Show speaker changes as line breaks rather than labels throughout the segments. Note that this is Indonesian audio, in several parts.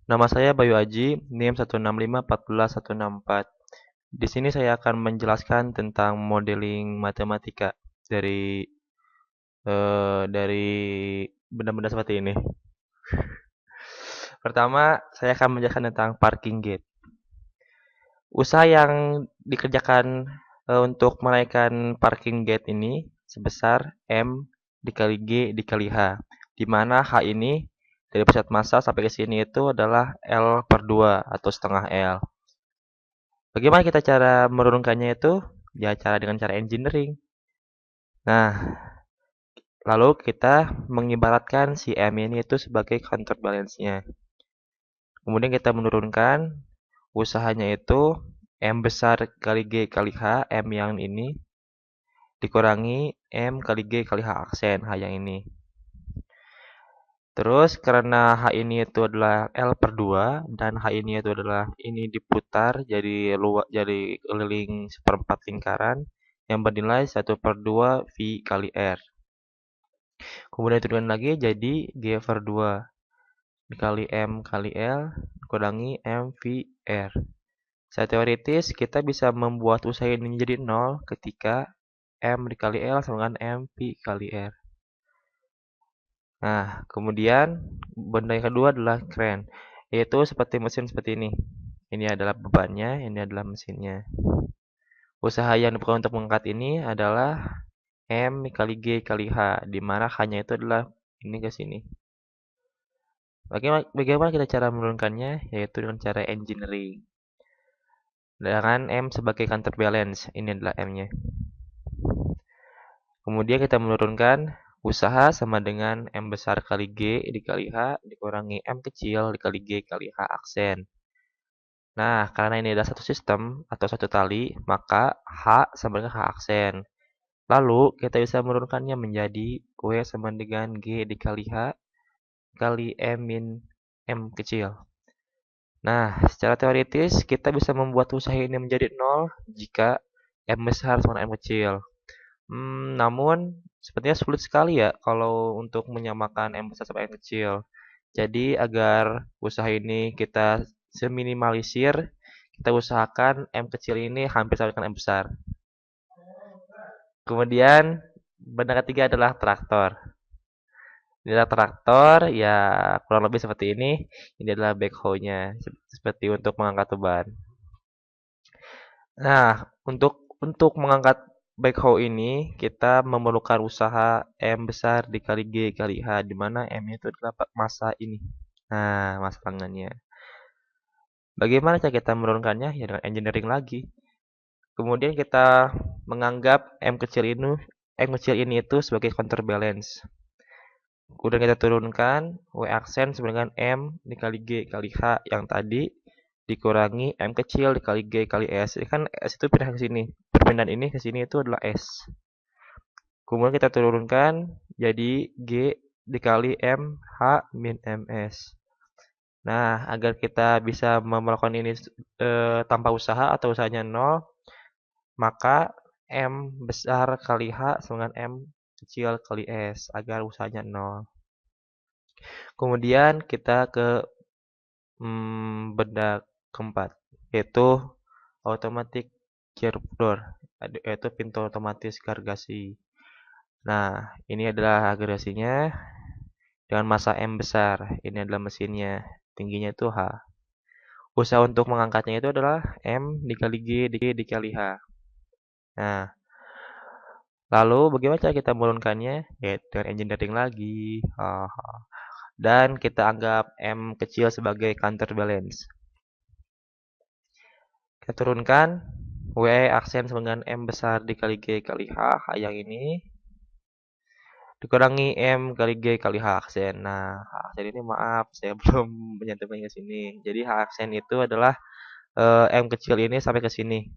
Nama saya Bayu Aji, NIM 165141164. Di sini saya akan menjelaskan tentang modeling matematika dari dari benda-benda seperti ini. Pertama, saya akan menjelaskan tentang parking gate. Usaha yang dikerjakan untuk menaikkan parking gate ini sebesar M dikali G dikali H, di mana H ini dari pusat massa sampai ke sini itu adalah L per 2 atau setengah L. Bagaimana kita cara menurunkannya itu? Ya dengan cara engineering. Nah, lalu kita mengibaratkan si M ini itu sebagai counterbalance-nya. Kemudian kita menurunkan usahanya itu M besar kali G kali H, M yang ini dikurangi M kali G kali H aksen H yang ini. Terus karena H ini itu adalah L per 2 dan H ini itu adalah ini diputar jadi keliling seperempat lingkaran yang bernilai 1/2 V kali R. Kemudian turunkan lagi jadi G per 2 dikali M kali L kurangi M V R. Secara teoritis kita bisa membuat usaha ini menjadi 0 ketika M dikali L sama dengan M V kali R. Nah, kemudian benda yang kedua adalah crane, yaitu seperti mesin seperti ini. Ini adalah bebannya, ini adalah mesinnya. Usaha yang diperlukan untuk mengangkat ini adalah M kali G kali H, di mana H-nya itu adalah ini ke sini. Bagaimana kita cara menurunkannya? Yaitu dengan cara engineering. Dengan M sebagai counterbalance, ini adalah M-nya. Kemudian kita menurunkan usaha sama dengan M besar kali G dikali H dikurangi M kecil dikali G kali H aksen. Nah, karena ini adalah satu sistem atau satu tali, maka H sama dengan H aksen. Lalu, kita bisa menurunkannya menjadi W sama dengan G dikali H kali M min M kecil. Nah, secara teoritis, kita bisa membuat usaha ini menjadi 0 jika M besar sama dengan M kecil. Namun, sepertinya sulit sekali ya kalau untuk menyamakan M besar sama M kecil. Jadi, agar usaha ini kita seminimalisir, kita usahakan M kecil ini hampir sama dengan M besar. Kemudian, benda ketiga adalah traktor. Ini adalah traktor, ya kurang lebih seperti ini. Ini adalah backhoe-nya, seperti untuk mengangkat beban. Nah, untuk mengangkat backhoe ini, kita memerlukan usaha M besar dikali G kali H, di mana M itu adalah massa ini. Nah, massa tangannya. Bagaimana cara kita menurunkannya? Ya dengan engineering lagi. Kemudian kita menganggap M kecil ini itu sebagai counterbalance. Kemudian kita turunkan W aksen sama dengan M dikali G kali H yang tadi dikurangi M kecil dikali G kali S. Ini kan S itu pindah ke sini. Perpindahan ini ke sini itu adalah S. Kemudian kita turunkan jadi G dikali M H min MS. Nah, agar kita bisa melakukan ini tanpa usaha atau usahanya 0, maka M besar kali H sama dengan M kecil kali S agar usahanya 0. Kemudian kita ke benda keempat, yaitu automatic gear door, yaitu pintu otomatis gargasi. Nah, ini adalah garasinya dengan massa M besar. Ini adalah mesinnya, tingginya itu H. Usaha untuk mengangkatnya itu adalah M dikali G dikali H. Nah, lalu bagaimana cara kita menurunkannya? Ya, dengan engineering lagi. Dan kita anggap M kecil sebagai counterbalance. Kita turunkan W aksen sama dengan M besar dikali G kali H, H yang ini dikurangi M kali G kali H aksen. Nah, H aksen ini maaf, saya belum menyentuhnya ke sini. Jadi H aksen itu adalah M kecil ini sampai ke sini,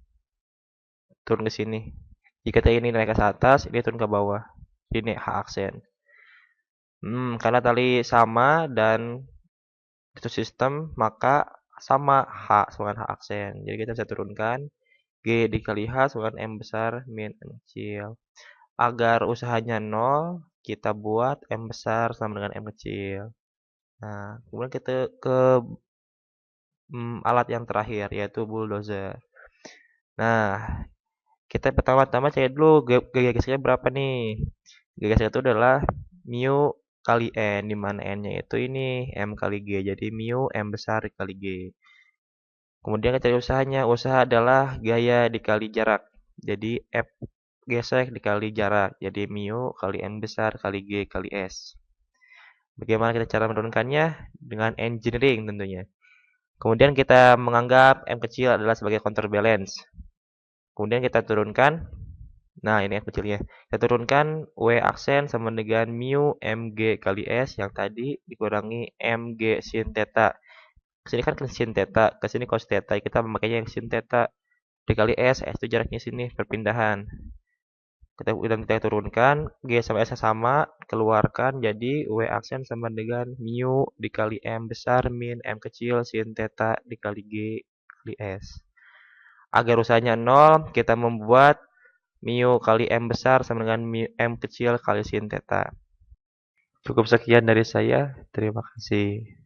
turun ke sini. Jika ini naik ke atas, ini turun ke bawah. Ini H aksen. Karena tali sama dan itu sistem, maka sama H sama dengan H aksen. Jadi kita bisa turunkan G dikali H sama dengan M besar min M kecil. Agar usahanya 0, kita buat M besar sama dengan M kecil. Nah, kemudian kita ke alat yang terakhir yaitu bulldozer. Nah, kita pertama-tama cari dulu gaya gesernya berapa nih. Gaya geser itu adalah mu kali n, di mana n-nya itu ini m kali g. Jadi mu m besar kali g. Kemudian kita cari usahanya. Usaha adalah gaya dikali jarak. Jadi F gesek dikali jarak. Jadi mu kali n besar kali g kali s. Bagaimana kita cara menurunkannya? Dengan engineering tentunya. Kemudian kita menganggap M kecil adalah sebagai counterbalance. Kemudian kita turunkan. Nah, ini M kecilnya. Kita turunkan W aksen sama dengan mu mg kali S yang tadi dikurangi mg sin theta. Kesini kan sin theta, kesini cos theta. Kita memakainya yang sin theta dikali S. S itu jaraknya sini, perpindahan. Kita turunkan, G sama S sama, keluarkan, jadi W aksen sama dengan mu dikali M besar min M kecil sin theta dikali G kali S. Agar usahanya 0, kita membuat mu kali M besar sama dengan M kecil kali sin theta. Cukup sekian dari saya, terima kasih.